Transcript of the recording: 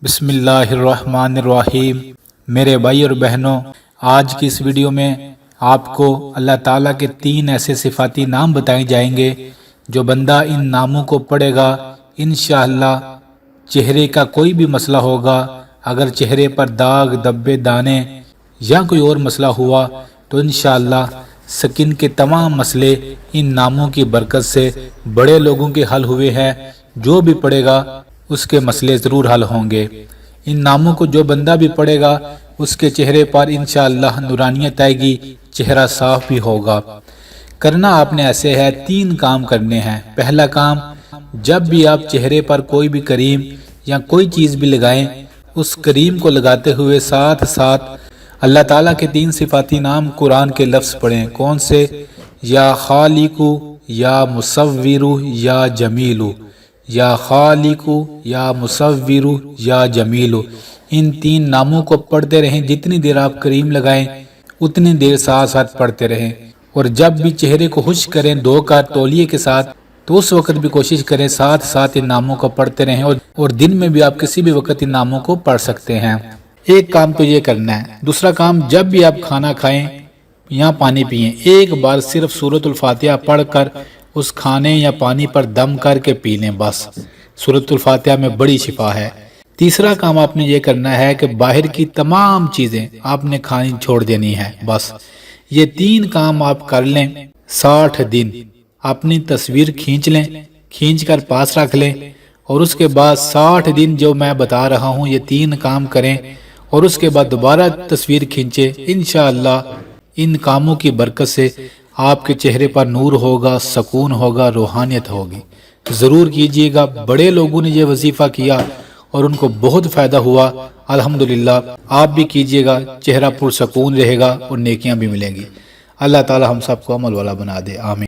بسم اللہ الرحمن الرحیم۔ میرے بھائی اور بہنوں، آج کی اس ویڈیو میں آپ کو اللہ تعالیٰ کے 3 ایسے صفاتی نام بتائے جائیں گے جو بندہ ان ناموں کو پڑھے گا انشاءاللہ چہرے کا کوئی بھی مسئلہ ہوگا، اگر چہرے پر داغ، دبے، دانے یا کوئی اور مسئلہ ہوا تو انشاءاللہ سکن کے تمام مسئلے ان ناموں کی برکت سے بڑے لوگوں کے حل ہوئے ہیں۔ جو بھی پڑھے گا اس کے مسئلے ضرور حل ہوں گے۔ ان ناموں کو جو بندہ بھی پڑھے گا اس کے چہرے پر انشاءاللہ نورانیت آئے گی، چہرہ صاف بھی ہوگا۔ کرنا آپ نے ایسے ہے، 3 کام کرنے ہیں۔ پہلا کام، جب بھی آپ چہرے پر کوئی بھی کریم یا کوئی چیز بھی لگائیں، اس کریم کو لگاتے ہوئے ساتھ ساتھ اللہ تعالیٰ کے 3 صفاتی نام قرآن کے لفظ پڑھیں۔ کون سے؟ یا خالق، یا مصور، یا جمیل، یا خالق، یا مصور، یا جمیل۔ ان 3 ناموں کو پڑھتے رہیں۔ جتنی دیر آپ کریم لگائیں اتنی دیر ساتھ ساتھ پڑھتے رہیں، اور جب بھی چہرے کو خشک کریں دھو کر تولیے کے ساتھ تو اس وقت بھی کوشش کریں ساتھ ساتھ ان ناموں کو پڑھتے رہیں، اور دن میں بھی آپ کسی بھی وقت ان ناموں کو پڑھ سکتے ہیں۔ ایک کام تو یہ کرنا ہے۔ دوسرا کام، جب بھی آپ کھانا کھائیں یا پانی پئیں، ایک بار صرف سورۃ الفاتحہ پڑھ کر اس کھانے یا پانی پر دم کر کے پی لیں، بس۔ سورۃ الفاتحہ میں بڑی شفا ہے۔ تیسرا کام آپ نے یہ کرنا ہے کہ باہر کی تمام چیزیں آپ نے کھانی چھوڑ دینی ہے، بس۔ یہ 3 کام آپ کر لیں 60 دن۔ اپنی تصویر کھینچ لیں، کھینچ کر پاس رکھ لیں، اور اس کے بعد 60 دن جو میں بتا رہا ہوں یہ 3 کام کریں، اور اس کے بعد دوبارہ تصویر کھینچے۔ انشاءاللہ ان کاموں کی برکت سے آپ کے چہرے پر نور ہوگا، سکون ہوگا، روحانیت ہوگی۔ ضرور کیجئے گا۔ بڑے لوگوں نے یہ وظیفہ کیا اور ان کو بہت فائدہ ہوا، الحمدللہ۔ آپ بھی کیجئے گا، چہرہ پرسکون رہے گا اور نیکیاں بھی ملیں گی۔ اللہ تعالی ہم سب کو عمل والا بنا دے، آمین۔